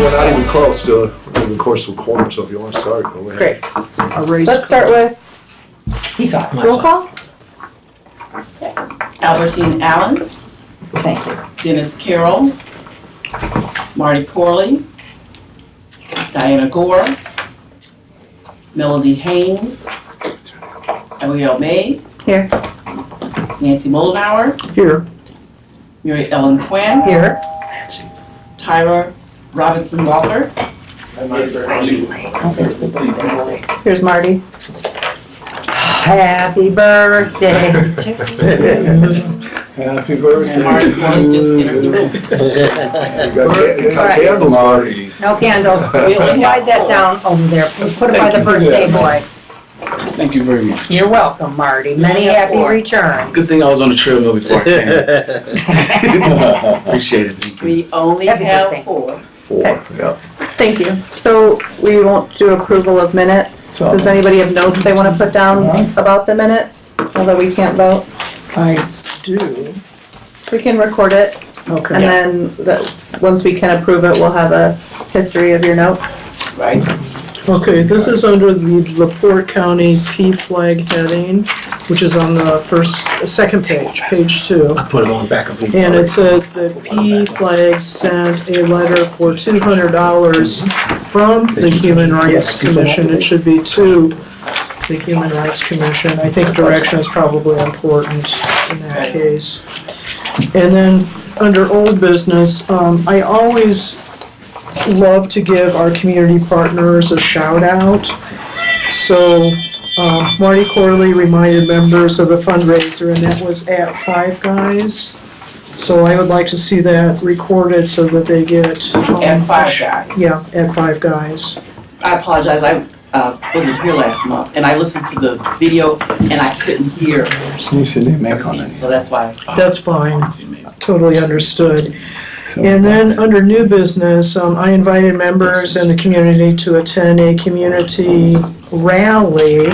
we're not even close to even course of a quorum, so if you want to start, go ahead. Great. Let's start with roll call. Albertine Allen, Thank you. Dennis Carroll, Marty Corley, Diana Gore, Melody Haynes, Ariel May, Here. Nancy Moldenauer, Here. Mary Ellen Quinn, Here. Tyra Robinson Walker, Here's Marty. Happy birthday to Happy and birthday. Marty Corley just entered the room. You got candles, Marty. No candles. Slide that down over there. Please put it by the birthday boy. Thank you very much. You're welcome, Marty. Many happy returns. Good thing I was on the treadmill before I came. Appreciate it. Thank you. We only Happy have birthday. 4. 4, yeah. Thank you. So we won't do approval of minutes. Does anybody have notes they want to put down about the minutes, although we can't vote? I do. We can record it, and Okay. then once we can approve it, we'll have a history of your notes. Right? Okay, this is under the LaPorte County P flag heading, which is on the second page, page 2. I put it on the back of the. And it says that P Flag sent a letter for $200 from the Human Rights Commission. It should be to the Human Rights Commission. I think direction is probably important in that case. And then, under old business, I always love to give our community partners a shout out. So, Marty Corley reminded members of the fundraiser, and that was at Five Guys. So I would like to see that recorded so that they get. At 5 Guys. Yeah, at Five Guys. I apologize, I wasn't here last month, and I listened to the video, and I couldn't hear everything, so that's why. That's fine, totally understood. And then, under new business, I invited members in the community to attend a community rally.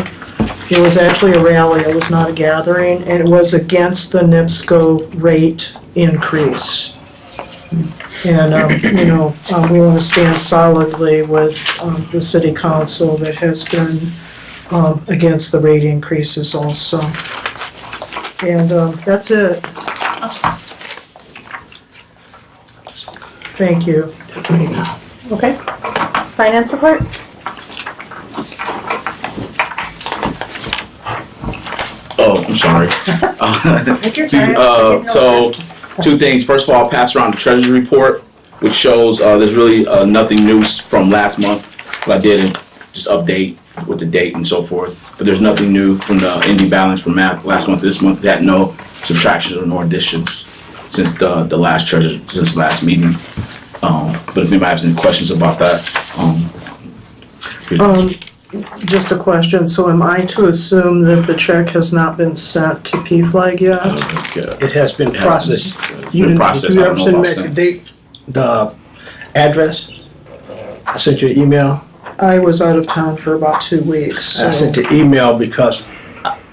It was actually a rally, it was not a gathering, and it was against the NIPSCO rate increase. And, we want to stand solidly with the city council that has been against the rate increases also. And that's it. Thank you. Okay. Finance report? Oh, I'm sorry. Take your time. So, two things. First of all, I'll pass around the treasury report, which shows there's really nothing new from last month. But I did just update with the date and so forth. But there's nothing new from the ending balance from last month to this month. They had no subtractions or no additions since the last since last meeting. But if anybody has any questions about that, Just a question, so am I to assume that the check has not been sent to P-Flag yet? It has been processed. Been processed. Did you I ever don't send know back about the date, the address? I sent you an email. I was out of town for about 2 weeks, I sent so, the email because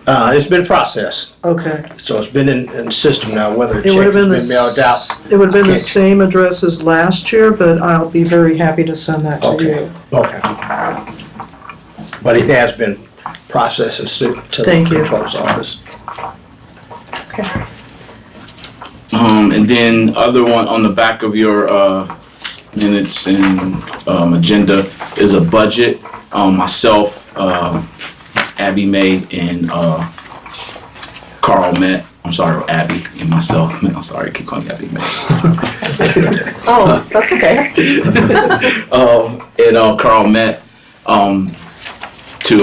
it's been processed. okay. So it's been in the system now, whether the It would check have has been been mailed out. It would have been the Okay. same address as last year, but I'll be very happy to send that to Okay, you. okay. But it has been processed and sent to the Thank you. controller's office. and then other one on the back of your minutes and agenda is a budget. Myself, Abby May, and Carl met. I'm sorry, Abby and myself. I'm sorry, I keep calling you Abby May. Oh, that's okay. And Carl met to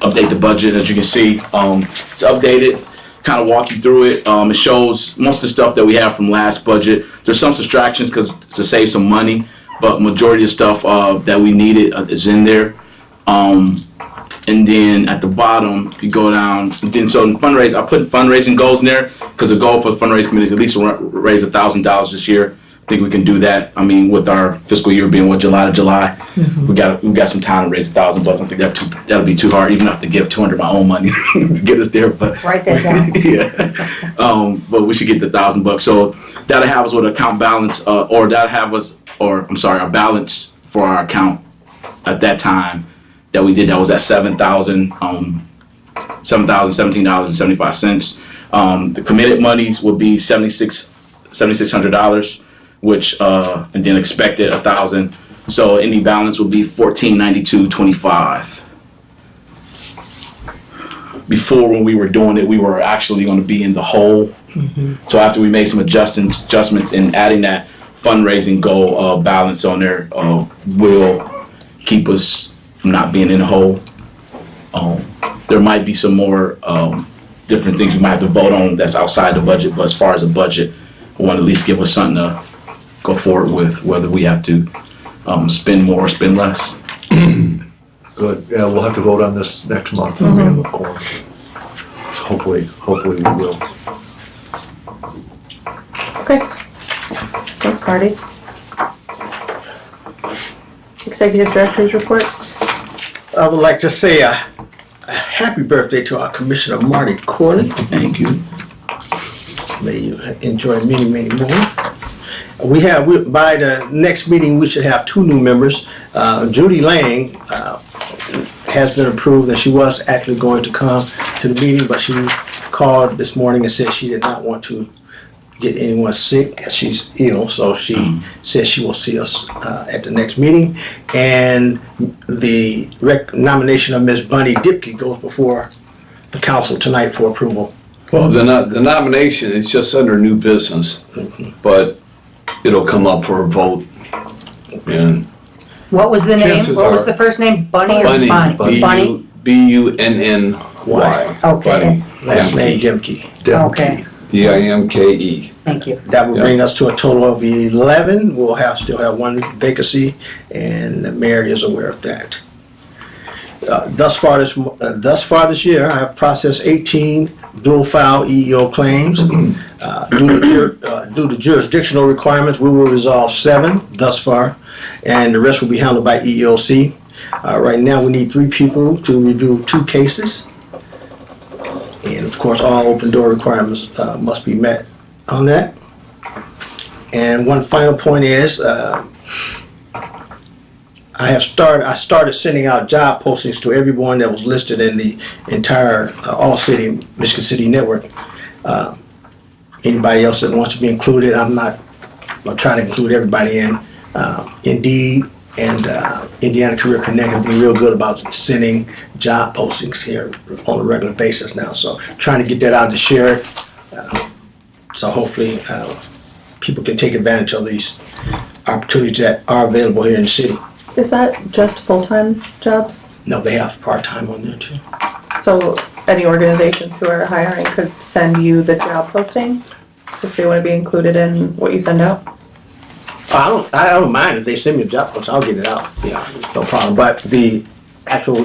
update the budget. As you can see, it's updated. Kind of walk you through it. It shows most of the stuff that we have from last budget. There's some subtractions because to save some money, but majority of stuff that we needed is in there. And then at the bottom, if you go down, then so in fundraising, I put fundraising goals in there because the goal for the fundraising committee is at least raise $1,000 this year. think we can do that. I mean, with our fiscal year being July to July, we got some time to raise $1,000. I think that'll be too hard, even if I have to give $200 my own money to get us there. But Write that down. yeah, but we should get the $1,000. So that'll have us with account balance, or that'll have us, or I'm sorry, our balance for our account at that time that we did. That was at $7,017.75. The committed monies would be $7,600, which and then expected $1,000. So any balance would be $1,492.25. Before, when we were doing it, we were actually going to be in the hole. So after we made some adjustments in adding that fundraising goal balance on there, will keep us from not being in the hole. There might be some more different things we might have to vote on that's outside the budget, but as far as the budget, I want to at least give us something to go forward with, whether we have to spend more or spend less. Good, yeah, we'll have to vote on this next month when we have a quorum. So hopefully we will. Okay. Thanks, Marty. Executive Director's report. I would like to say a happy birthday to our Commissioner Marty Corley. Thank you. May you enjoy many, many more. By the next meeting, we should have 2 new members. Judy Lang has been approved, and she was actually going to come to the meeting, but she called this morning and said she did not want to get anyone sick, as she's ill, so she said she will see us at the next meeting. And the nomination of Ms. Bunny Dipke goes before the council tonight for approval. Well, the nomination is just under new business, but it'll come up for a vote. And What was the name? Chances What was are- the first name? Bunny or Bunny, Bonnie? Bunny? Bunny. Okay. Bunny. Last name Dimke. Okay, Dimke. thank you. That will bring us to a total of 11. We'll still have 1 vacancy, and the mayor is aware of that. Thus far this year, I have processed 18 dual file EEO claims. Due to jurisdictional requirements, we will resolve 7 thus far, and the rest will be handled by EEOC. Right now, we need 3 people to review 2 cases. And of course, all open door requirements must be met on that. And one final point is, I started sending out job postings to everyone that was listed in the entire All-City, Michigan City network. Anybody else that wants to be included, I'm trying to include everybody in. Indeed and Indiana Career Connect have been real good about sending job postings here on a regular basis now. So trying to get that out to share it. So hopefully people can take advantage of these opportunities that are available here in the city. Is that just full-time jobs? No, they have part-time on there too. So any organizations who are hiring could send you the job posting if they want to be included in what you send out? I don't mind if they send me a job post, I'll get it out. Yeah, no problem. But the actual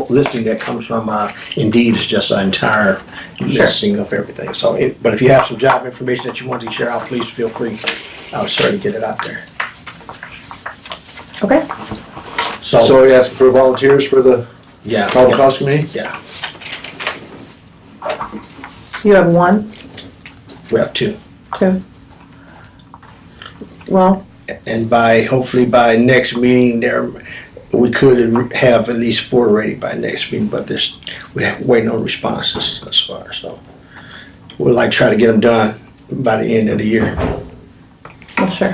listing that comes from Indeed is just an entire listing of everything. So, but if you have some job information that you want to share out, please feel free. I'll certainly get it out there. Okay. So we asking for volunteers for the Yeah. Public Cost Committee? Yeah, You have 1, we have 2. 2? Well, And hopefully by next meeting we could have at least 4 ready by next meeting, but we're waiting on responses thus far, so we'd like to try to get them done by the end of the year. well, sure.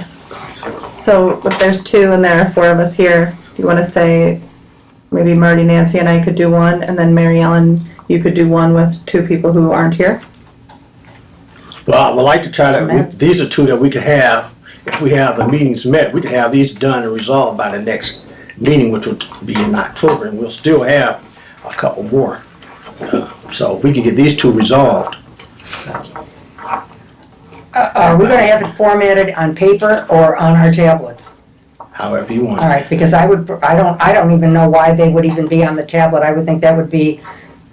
So if there's 2 and there are 4 of us here, you want to say maybe Marty, Nancy, and I could do 1, and then Mary Ellen, you could do 1 with 2 people who aren't here? Well, I would like to try to, these are 2 that we could have, if we have the meetings met, we could have these done and resolved by the next meeting, which would be in October, and we'll still have a couple more. So if we can get these 2 resolved. Are we gonna have it formatted on paper or on our tablets? However you want. All right, because I don't even know why they would even be on the tablet. I would think that would be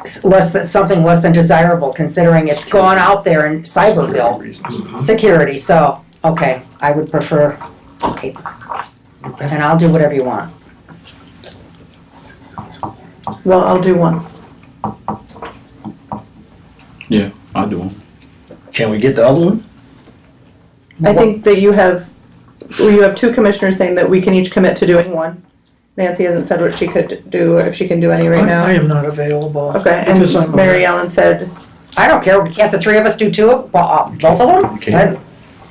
something less than desirable, considering it's gone out there in Cyberville security, so. Okay, I would prefer paper. And I'll do whatever you want. Well, I'll do one. Yeah, I'll do one. Can we get the other one? I think that you have two commissioners saying that we can each commit to doing one. Nancy hasn't said what she could do, or if she can do any right now. I am not available. Okay, Because and I'm Mary Ellen said, I don't care, can't the three of us do both of them? You can.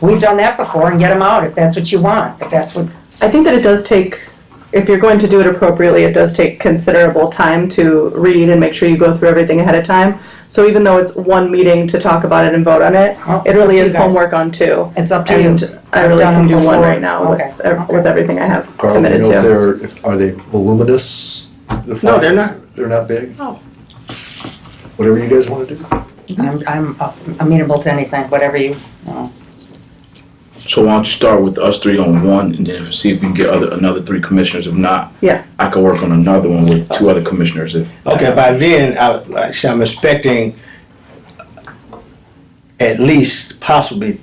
We've done that before and get them out if that's what you want, if that's what, I think that it does take, if you're going to do it appropriately, it does take considerable time to read and make sure you go through everything ahead of time. So even though it's one meeting to talk about it and vote on it, Oh, it really it's is up to you guys. homework on two. it's up to you. And I I've really done can them do one before. right now Okay. with everything I have Carl, do you committed know if to. are they voluminous? No, they're not. They're not big? No. Whatever you guys want to do. I'm amenable to anything, whatever you, So why don't you start with us three on one, and then see if we can get another three commissioners. If not, Yeah. I could work on another one with two other commissioners. If Okay, by then, I'm expecting at least possibly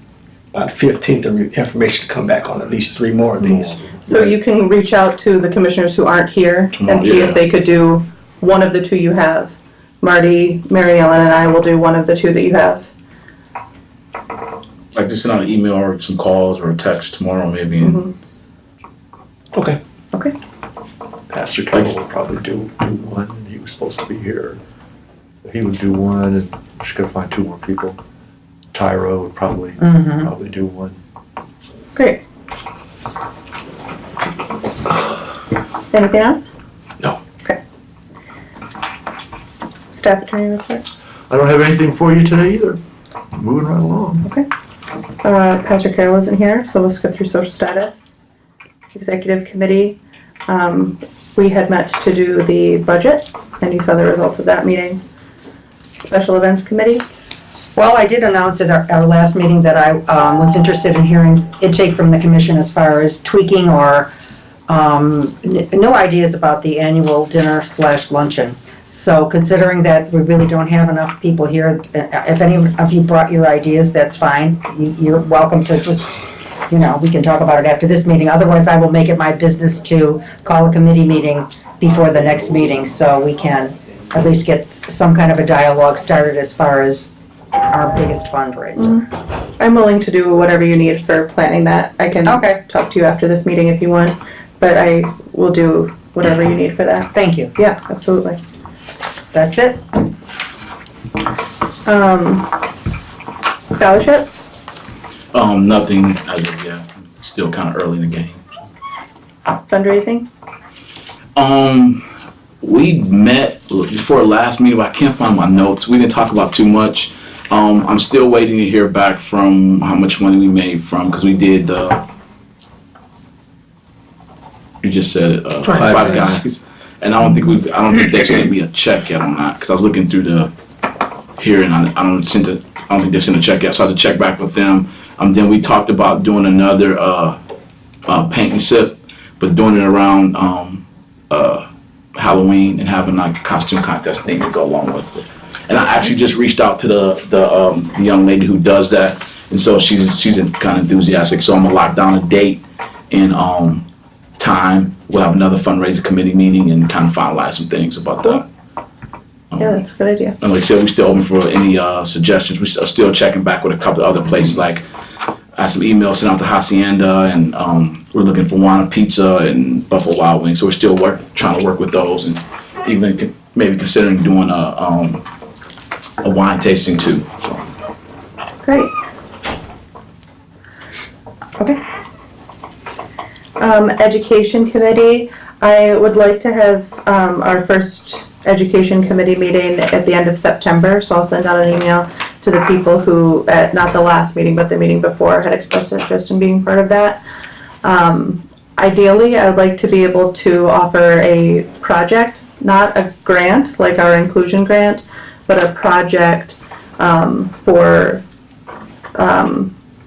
about 15th of information to come back on at least 3 more of these. So you can reach out to the commissioners who aren't here and see Yeah. if they could do one of the two you have. Marty, Mary Ellen, and I will do one of the two that you have. like just send out an email or some calls or a text tomorrow maybe. And Okay. Okay. Pastor Carroll will probably do one, and he was supposed to be here. He would do one, and she could find 2 more people. Tyra would probably do one. Great. Anything else? No. Okay. Staff attorney report? I don't have anything for you today either. Moving right along. Okay. Pastor Carroll isn't here, so we'll skip through social status. Executive committee, we had met to do the budget, and you saw the results of that meeting. Special events committee, well, I did announce at our last meeting that I was interested in hearing intake from the commission as far as tweaking or new ideas about the annual dinner/luncheon. So considering that we really don't have enough people here, if any of you brought your ideas, that's fine. You're welcome to just, we can talk about it after this meeting. Otherwise, I will make it my business to call a committee meeting before the next meeting so we can at least get some kind of a dialogue started as far as our biggest fundraiser. I'm willing to do whatever you need for planning that. I can Okay. talk to you after this meeting if you want, but I will do whatever you need for that. Thank you. Yeah, absolutely. That's it. Scholarship? Nothing as of yet. Still kind of early in the game. Fundraising? We met before last meeting, but I can't find my notes. We didn't talk about too much. I'm still waiting to hear back from how much money we made from, because we did you just said it, Five Guys. And I don't think they've sent me a check yet on that, because I was looking through the here and I don't think they sent a check yet, so I had to check back with them. Then we talked about doing another paint and sip, but doing it around Halloween and having like a costume contest thing to go along with it. And I actually just reached out to the young lady who does that, and so she's kind of enthusiastic. So I'm gonna lock down a date and time. We'll have another fundraiser committee meeting and kind of finalize some things about that. Yeah, that's a good idea. And like I said, we're still open for any suggestions. We're still checking back with a couple of other places. Like I had some emails sent out to Hacienda, and we're looking for Wana Pizza and Buffalo Wild Wings. So we're still trying to work with those, and even maybe considering doing a wine tasting too. So. Great. Okay. Education committee, I would like to have our first education committee meeting at the end of September, so I'll send out an email to the people who, at not the last meeting, but the meeting before, had expressed interest in being part of that. Ideally, I would like to be able to offer a project, not a grant, like our inclusion grant, but a project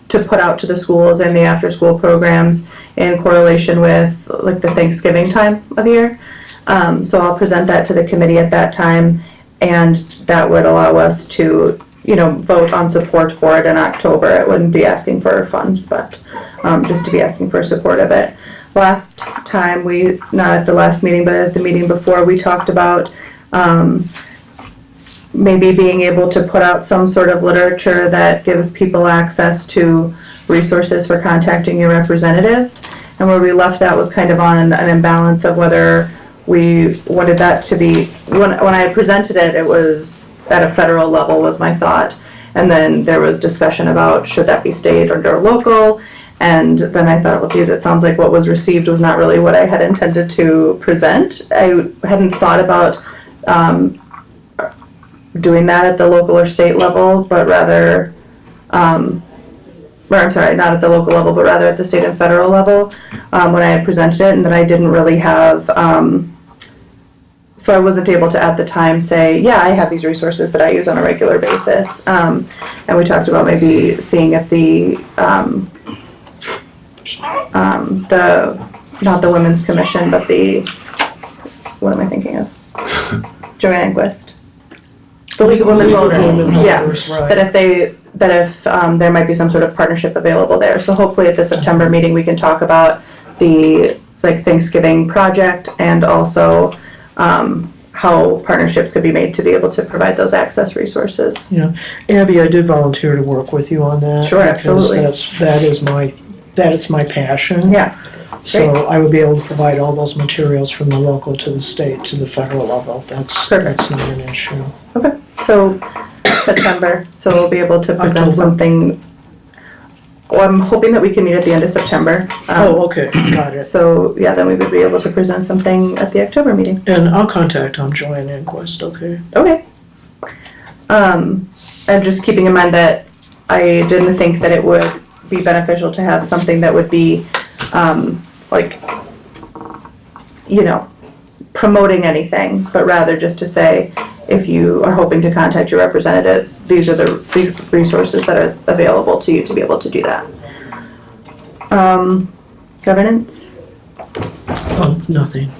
to put out to the schools and the after-school programs in correlation with like the Thanksgiving time of year. So I'll present that to the committee at that time, and that would allow us to, vote on support for it in October. It wouldn't be asking for funds, but just to be asking for support of it. Last time not at the last meeting, but at the meeting before, we talked about maybe being able to put out some sort of literature that gives people access to resources for contacting your representatives. And where we left that was kind of on an imbalance of whether we wanted that to be, when I presented it, it was at a federal level was my thought. And then there was discussion about should that be state or local. And then I thought, well, geez, it sounds like what was received was not really what I had intended to present. I hadn't thought about doing that at the local or state level, but rather, or I'm sorry, not at the local level, but rather at the state and federal level when I had presented it, and that I didn't really have, so I wasn't able to at the time say, yeah, I have these resources that I use on a regular basis. And we talked about maybe seeing if not the Women's Commission, but what am I thinking of? Joanne Enquist. The League of Women Voters. Yeah, Right. that if there might be some sort of partnership available there. So hopefully at the September meeting, we can talk about the Thanksgiving project and also how partnerships could be made to be able to provide those access resources. Yeah, Abby, I did volunteer to work with you on that. Sure, absolutely. Because that is my passion. Yeah. So Great. I would be able to provide all those materials from the local to the state to the federal level. That's not an issue. Okay, so September, so we'll be able to present October. something. Well, I'm hoping that we can meet at the end of September. Okay, got it. So, yeah, then we would be able to present something at the October meeting. And I'll contact Joanne Enquist, okay? Okay. And just keeping in mind that I didn't think that it would be beneficial to have something that would be, promoting anything, but rather just to say, if you are hoping to contact your representatives, these are the resources that are available to you to be able to do that. Governance? Oh, nothing.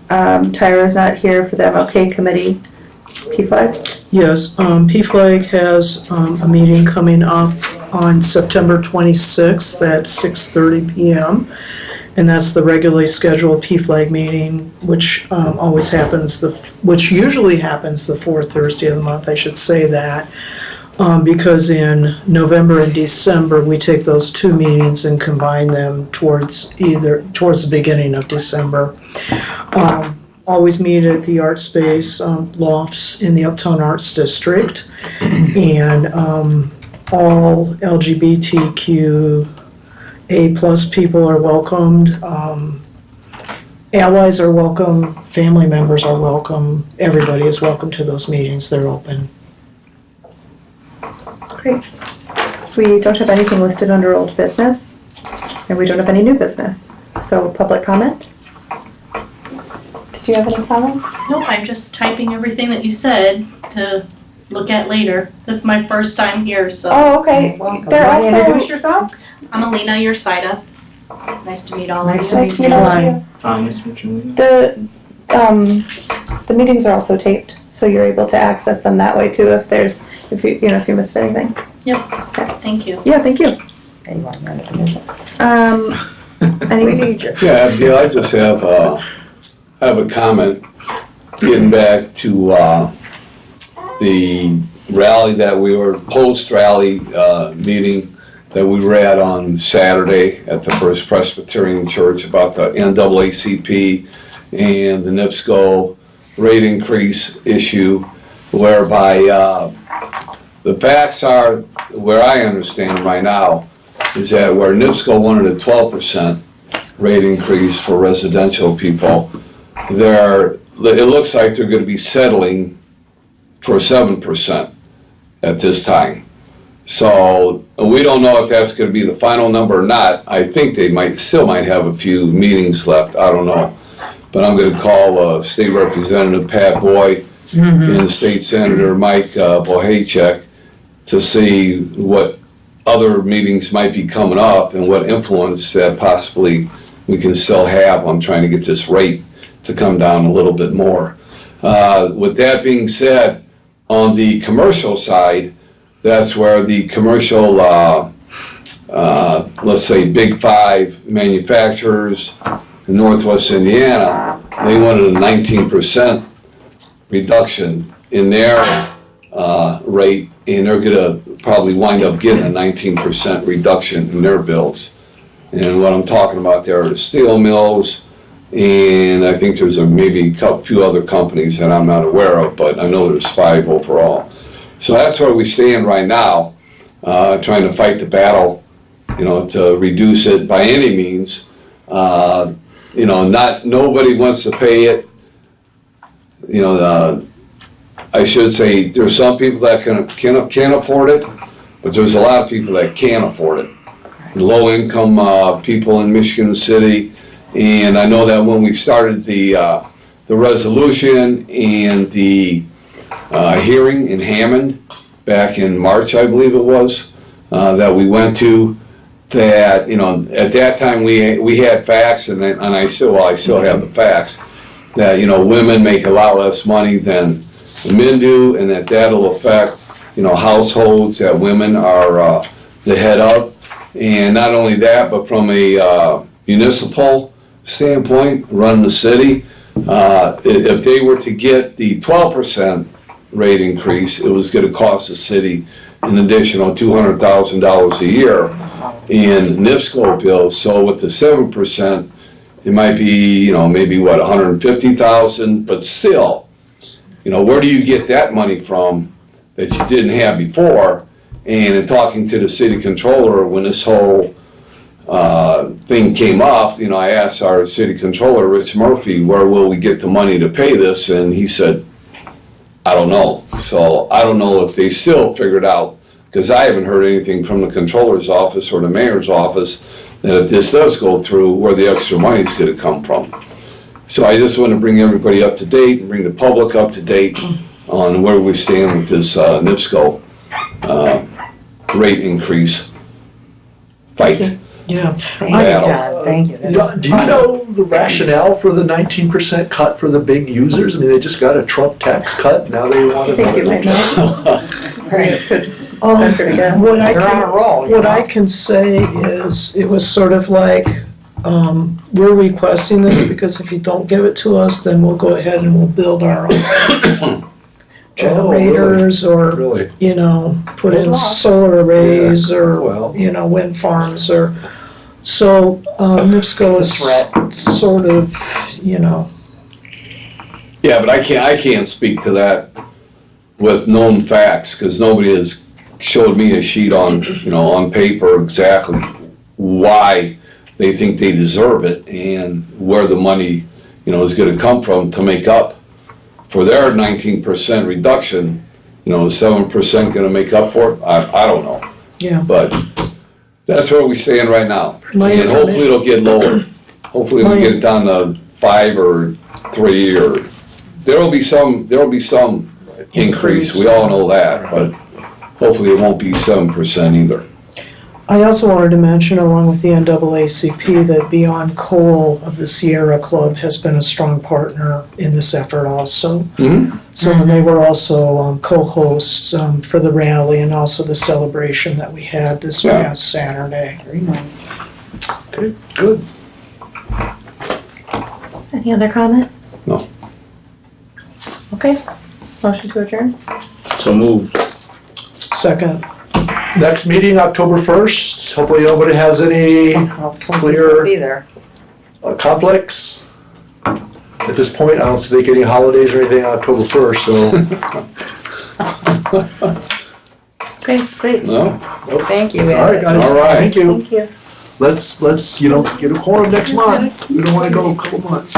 Tyra's not here for the MLK committee. P5? Yes, PFLAG has a meeting coming up on September 26th at 6:30 p.m. And that's the regularly scheduled PFLAG meeting, which which usually happens the fourth Thursday of the month, I should say that. Because in November and December, we take those two meetings and combine them towards the beginning of December. Always meet at the Art Space lofts in the Uptown Arts District. And all LGBTQA+ people are welcomed. Allies are welcome, family members are welcome, everybody is welcome to those meetings, they're open. Great. We don't have anything listed under old business, and we don't have any new business. So, public comment? Did you have any comment? Nope, I'm just typing everything that you said to look at later. This is my first time here, so. Oh, okay. Welcome. They're Want to also, introduce yourself? I'm Alina Yersaida. Nice to meet all of you. nice to meet all of you. The meetings are also taped, so you're able to access them that way too if you missed anything. Thank you. Yeah, thank you. Anyone run a commission? Any, Yeah, I just have a comment, getting back to the rally post-rally meeting that we were at on Saturday at the First Presbyterian Church about the NAACP and the NIPSCO rate increase issue, whereby the facts are, where I understand right now, is that where NIPSCO wanted a 12% rate increase for residential people, it looks like they're going to be settling for 7% at this time. So we don't know if that's going to be the final number or not. I think they still might have a few meetings left. I don't know. But I'm going to call State Representative Pat Boyd and State Senator Mike Bohacek to see what other meetings might be coming up and what influence that possibly we can still have on trying to get this rate to come down a little bit more. With that being said, on the commercial side, that's where the commercial, let's say, big five manufacturers in Northwest Indiana, they wanted a 19% reduction in their rate, and they're gonna probably wind up getting a 19% reduction in their bills. And what I'm talking about there are the steel mills, and I think there's maybe a few other companies that I'm not aware of, but I know there's 5 overall. So that's where we stand right now, trying to fight the battle, to reduce it by any means. Nobody wants to pay it. I should say there's some people that can afford it, but there's a lot of people that can't afford it. Low income people in Michigan City, and I know that when we started the resolution and the hearing in Hammond back in March, I believe it was, that we went to, that at that time we had facts, and I still have the facts that women make a lot less money than the men do, and that'll affect households that women are the head of. And not only that, but from a municipal standpoint, running the city, if they were to get the 12% rate increase, it was going to cost the city an additional $200,000 a year in NIPSCO bills. So with the 7%, it might be maybe what, 150,000, but still, where do you get that money from that you didn't have before? And in talking to the city controller, when this whole thing came up, I asked our city controller, Rich Murphy, where will we get the money to pay this? And he said, I don't know. So I don't know if they still figured out, because I haven't heard anything from the controller's office or the mayor's office, that if this does go through, where the extra money is going to come from. So I just want to bring everybody up to date and bring the public up to date on where we stand with this NIPSCO rate increase fight. Yeah. Thank you, John, thank you. Do you know the rationale for the 19% cut for the big users? I mean, they just got a Trump tax cut, now they want I think you might know. Venture to guess. What I You're on a can, roll, you what know? I can say is, it was sort of like, we're requesting this because if you don't give it to us, then we'll go ahead and we'll build our own generators or, Really? put in Good luck. solar arrays or, Well. wind farms or, so, NIPSCO It's a is sort of, Yeah, but I can't speak to that with known facts, because nobody has showed me a sheet on, on paper exactly why they think they deserve it and where the money, is gonna come from to make up for their 19% reduction. 7% gonna make up for it? I don't know. yeah. But that's where we stand right now. My And hopefully it'll get lower. Hopefully we'll My- get it down to 5 or 3, or there'll be some increase. We all know that, but hopefully it won't be 7% either. I also wanted to mention, along with the NAACP, that Beyond Coal of the Sierra Club has been a strong partner in this effort also. So and they were also co-hosts for the rally and also the celebration that we had this Yeah. past Saturday. Very nice. Okay, good. Any other comment? No. Okay. Motion to adjourn? So moved. Second. Next meeting, October 1st. Hopefully nobody has any Clear. Be there. conflicts. At this point, I don't think any holidays or anything on October 1st, so. Okay, great. No? Thank you, All Ed. right, guys. All right. Thank you. Thank you. Let's, get a quorum next month. We don't wanna go a couple months.